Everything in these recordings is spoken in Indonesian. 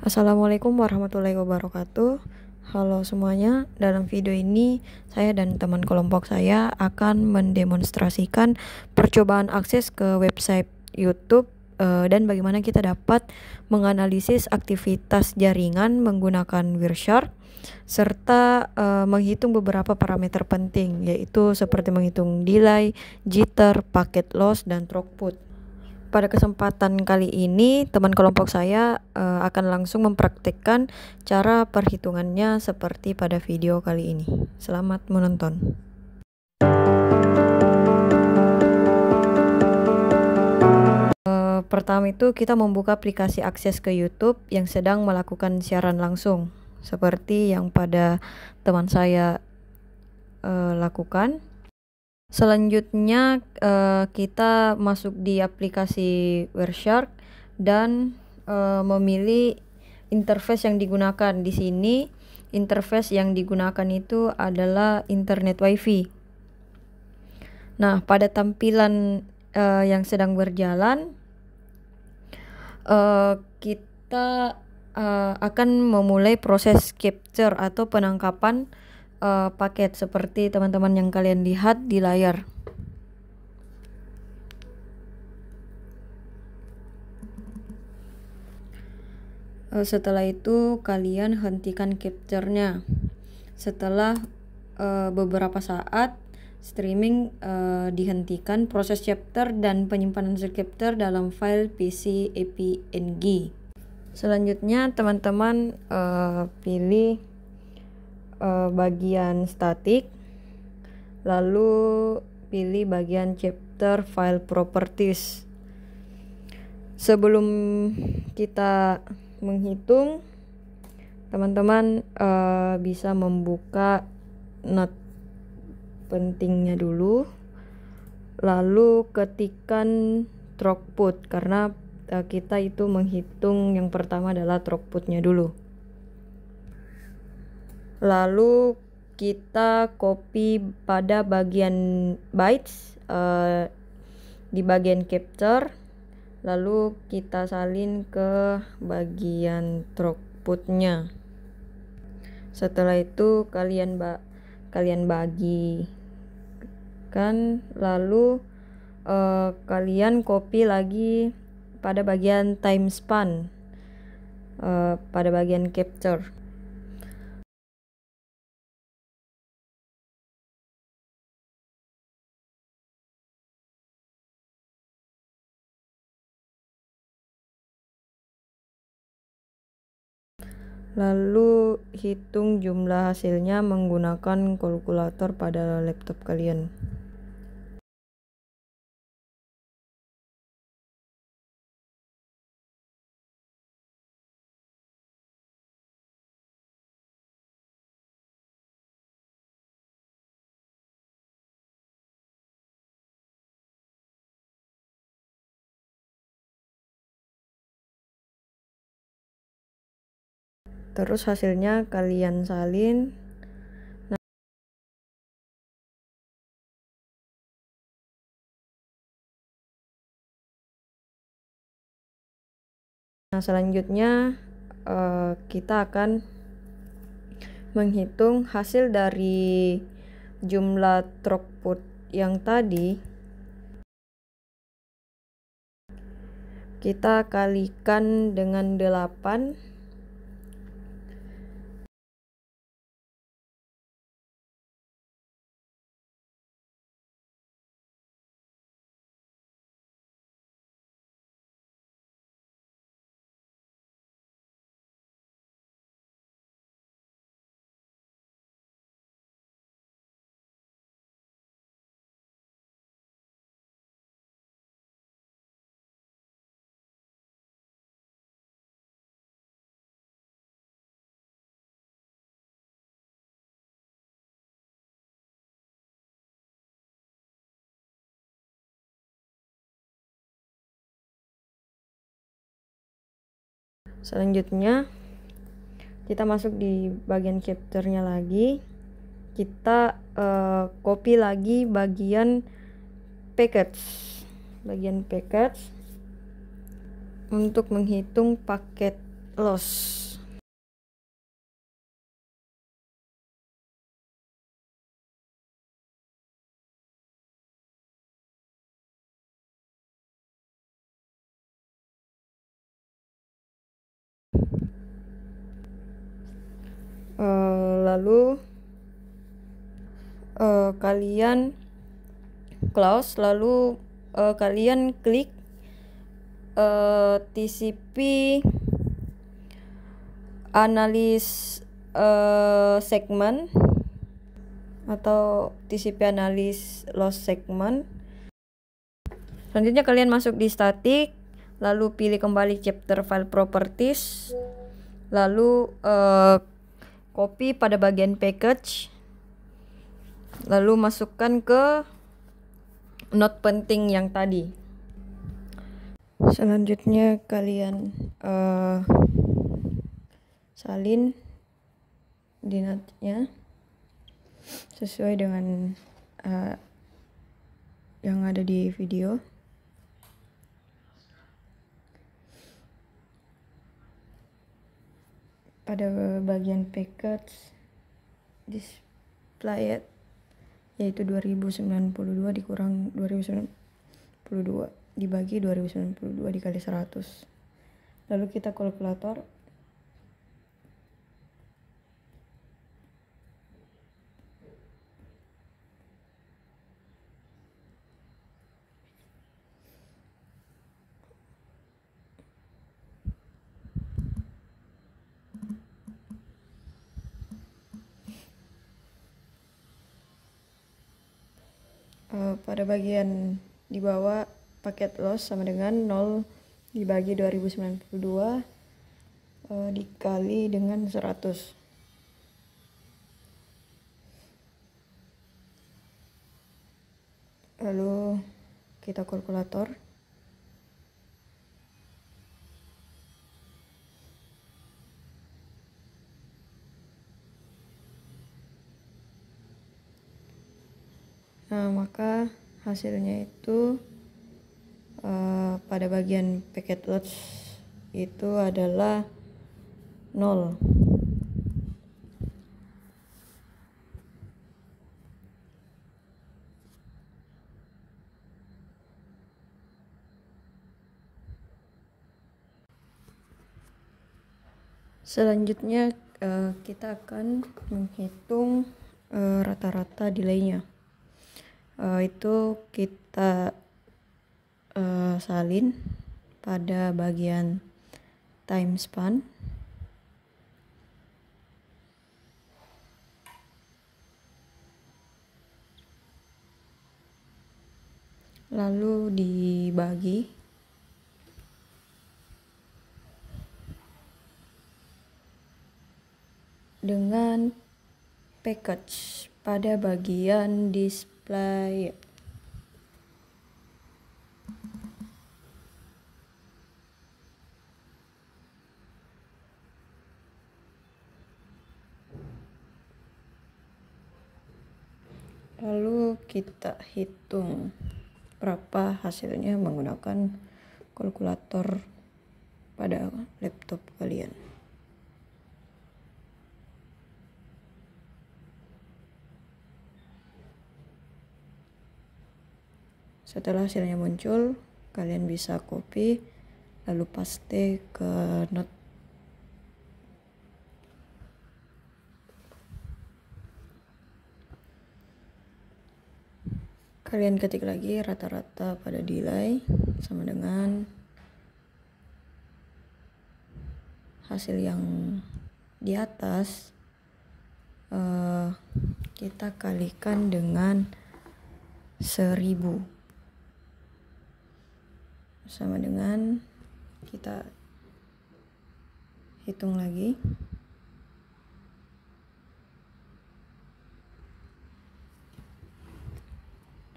Assalamualaikum warahmatullahi wabarakatuh. Halo semuanya, dalam video ini saya dan teman kelompok saya akan mendemonstrasikan percobaan akses ke website YouTube dan bagaimana kita dapat menganalisis aktivitas jaringan menggunakan Wireshark serta menghitung beberapa parameter penting, yaitu seperti menghitung delay, jitter, packet loss, dan throughput. Pada kesempatan kali ini, teman kelompok saya akan langsung mempraktikkan cara perhitungannya seperti pada video kali ini. Selamat menonton. Pertama itu kita membuka aplikasi akses ke YouTube yang sedang melakukan siaran langsung, seperti yang pada teman saya lakukan. Selanjutnya kita masuk di aplikasi Wireshark dan memilih interface yang digunakan. Di sini interface yang digunakan itu adalah internet WiFi. Nah, pada tampilan yang sedang berjalan, kita akan memulai proses capture atau penangkapan paket seperti teman-teman yang kalian lihat di layar. Setelah itu kalian hentikan capture-nya. Setelah beberapa saat streaming dihentikan, proses capture dan penyimpanan hasil capture dalam file PC APNG. Selanjutnya teman-teman pilih bagian statik, lalu pilih bagian chapter file properties. Sebelum kita menghitung, teman-teman bisa membuka note pentingnya dulu, lalu ketikkan throughput, karena kita itu menghitung yang pertama adalah throughputnya dulu. Lalu kita copy pada bagian bytes di bagian capture, lalu kita salin ke bagian throughputnya. Setelah itu kalian bagikan, lalu kalian copy lagi pada bagian time span pada bagian capture. Lalu hitung jumlah hasilnya menggunakan kalkulator pada laptop kalian. Terus hasilnya kalian salin. Nah, selanjutnya kita akan menghitung hasil dari jumlah throughput yang tadi. Kita kalikan dengan 8. Selanjutnya kita masuk di bagian capture-nya lagi. Kita copy lagi bagian package untuk menghitung paket loss. Lalu kalian close, lalu kalian klik TCP analis segment atau TCP analis loss segment. Selanjutnya kalian masuk di static, lalu pilih kembali chapter file properties, lalu copy pada bagian package, lalu masukkan ke note penting yang tadi. Selanjutnya kalian salin di note-nya sesuai dengan yang ada di video. Pada bagian package display yaitu 2092 dikurang 2092 dibagi 2092 dikali 100. Lalu kita kalkulator. Pada bagian di bawah paket loss sama dengan 0 dibagi 2092 dikali dengan 100. Lalu kita kalkulator. Nah, maka hasilnya itu pada bagian packet loss itu adalah 0. Selanjutnya kita akan menghitung rata-rata delay-nya. Itu kita salin pada bagian time span, lalu dibagi dengan package pada bagian display. Lalu kita hitung berapa hasilnya menggunakan kalkulator pada laptop kalian. Setelah hasilnya muncul, kalian bisa copy lalu paste ke note. Kalian ketik lagi rata-rata pada delay sama dengan hasil yang di atas, kita kalikan dengan 1000 sama dengan, kita hitung lagi.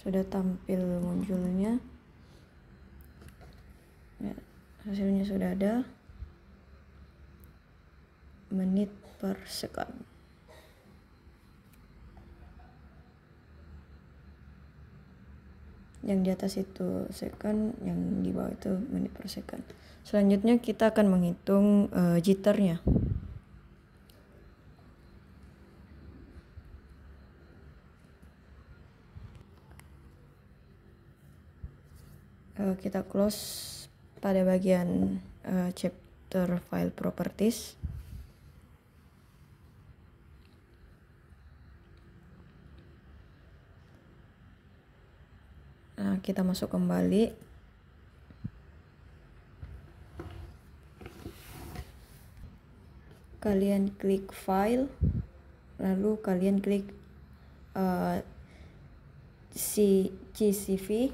Sudah tampil munculnya ya, hasilnya sudah ada, menit per second. Yang di atas itu second, yang di bawah itu menit per second. Selanjutnya kita akan menghitung jitternya. Kita close pada bagian chapter file properties. Nah, kita masuk kembali. Kalian klik file, lalu kalian klik CSV,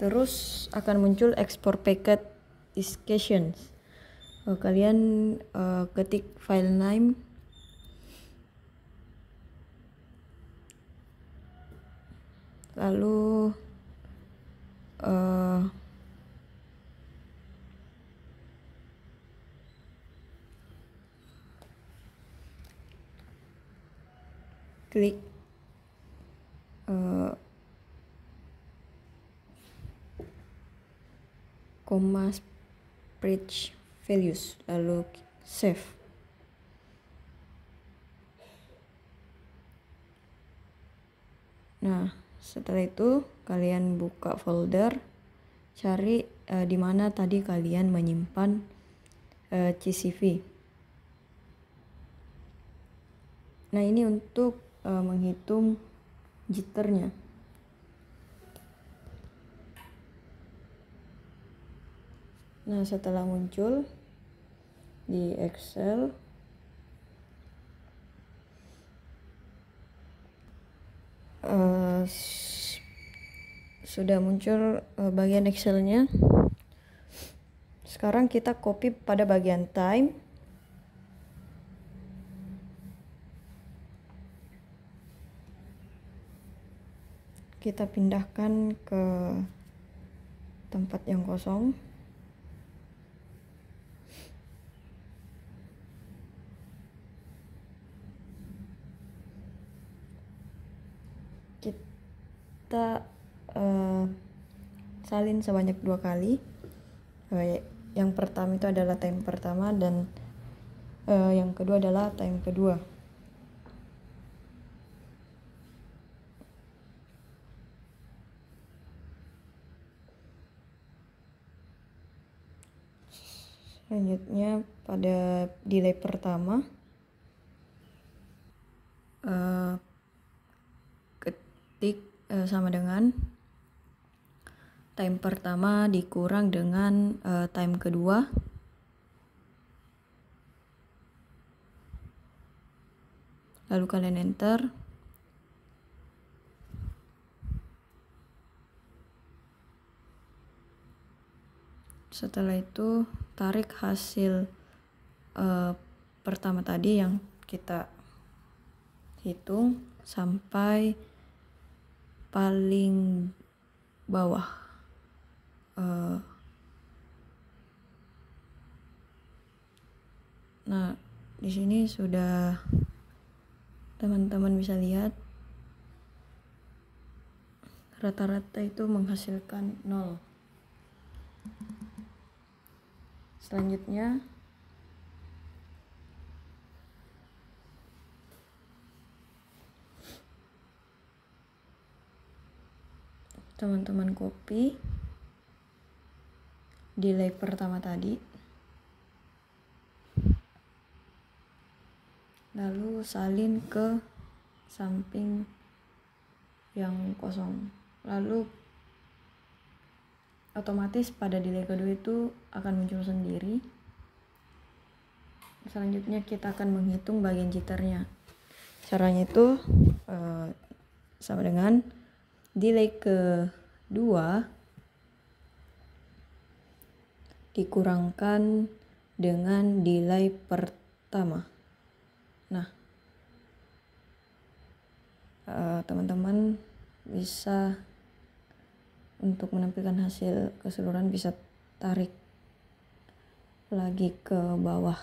terus akan muncul export packet descriptions. Kalian ketik file name, lalu klik comma spread values, lalu save. Nah, setelah itu kalian buka folder, cari di mana tadi kalian menyimpan CSV. Nah, ini untuk menghitung jitternya. Nah, setelah muncul di Excel, sudah muncul bagian Excelnya. Sekarang kita copy pada bagian time. Kita pindahkan ke tempat yang kosong. Kita salin sebanyak 2 kali. Yang pertama itu adalah time pertama, dan yang kedua adalah time kedua. Selanjutnya pada delay pertama, ketik sama dengan time pertama dikurang dengan time kedua, lalu kalian enter. Setelah itu tarik hasil pertama tadi yang kita hitung sampai paling bawah. Nah, di sini sudah teman-teman bisa lihat rata-rata itu menghasilkan 0. Selanjutnya teman-teman copy delay pertama tadi, lalu salin ke samping yang kosong, lalu otomatis pada delay kedua itu akan muncul sendiri. Selanjutnya kita akan menghitung bagian jitternya. Caranya itu sama dengan delay kedua dikurangkan dengan delay pertama. Nah, teman-teman bisa untuk menampilkan hasil keseluruhan bisa tarik lagi ke bawah.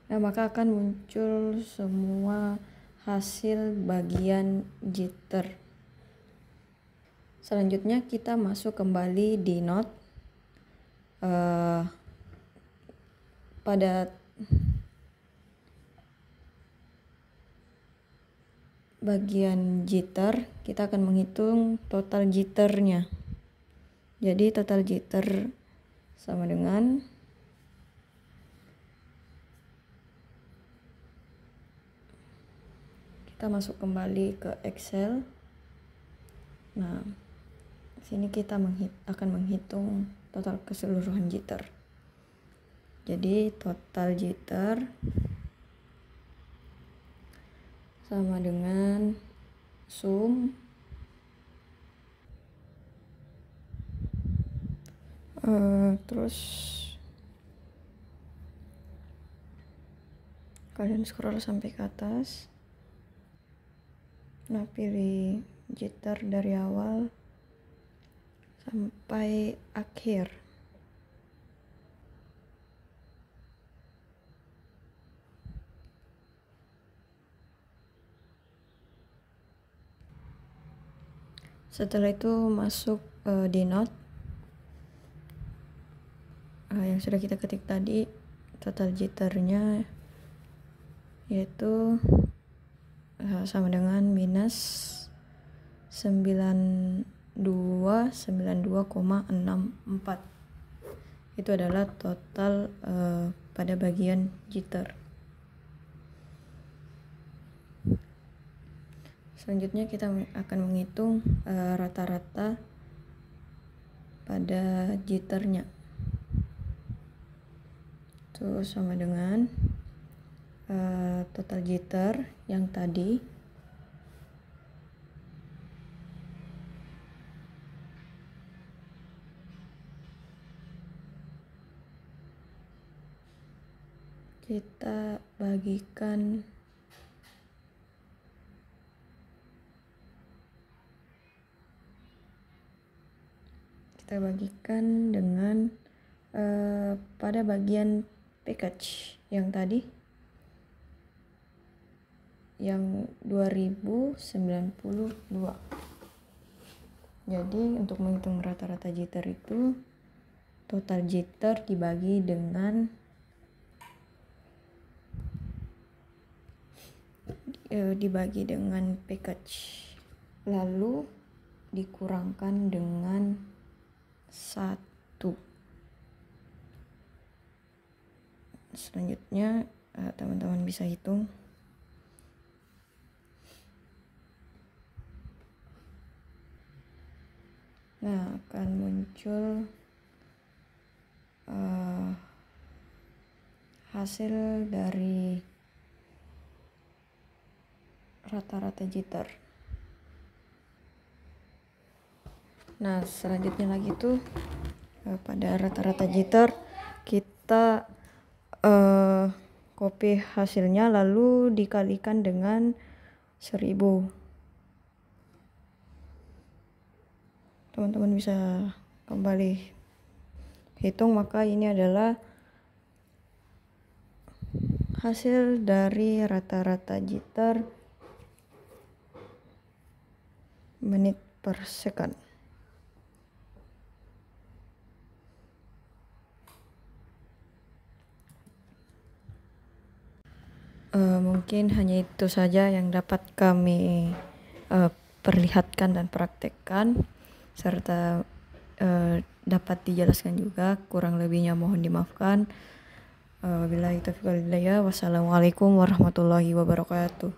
Nah, maka akan muncul semua hasil bagian jitter. Selanjutnya kita masuk kembali di note. Pada bagian jitter kita akan menghitung total jitternya. Jadi total jitter sama dengan kita masuk kembali ke Excel. Nah, sini kita akan menghitung total keseluruhan jitter. Jadi total jitter sama dengan sum terus kalian scroll sampai ke atas. Nah, pilih jitter dari awal sampai akhir. Setelah itu masuk di note yang sudah kita ketik tadi, total jitternya yaitu sama dengan minus 92,64. Itu adalah total pada bagian jitter. Selanjutnya kita akan menghitung rata-rata pada jitternya. Itu sama dengan total jitter yang tadi kita bagikan dengan pada bagian package yang tadi yang 2092. Jadi untuk menghitung rata-rata jitter itu total jitter dibagi dengan package, lalu dikurangkan dengan 1. Selanjutnya teman-teman bisa hitung. Nah, akan muncul hasil dari rata-rata jitter. Nah, selanjutnya lagi tuh pada rata-rata jitter kita copy hasilnya lalu dikalikan dengan 1000. Teman-teman bisa kembali hitung, maka ini adalah hasil dari rata-rata jitter menit per second. Mungkin hanya itu saja yang dapat kami perlihatkan dan praktekkan, serta dapat dijelaskan juga. Kurang lebihnya mohon dimaafkan. Wabillahi taufiq wal hidayah. Wassalamualaikum warahmatullahi wabarakatuh.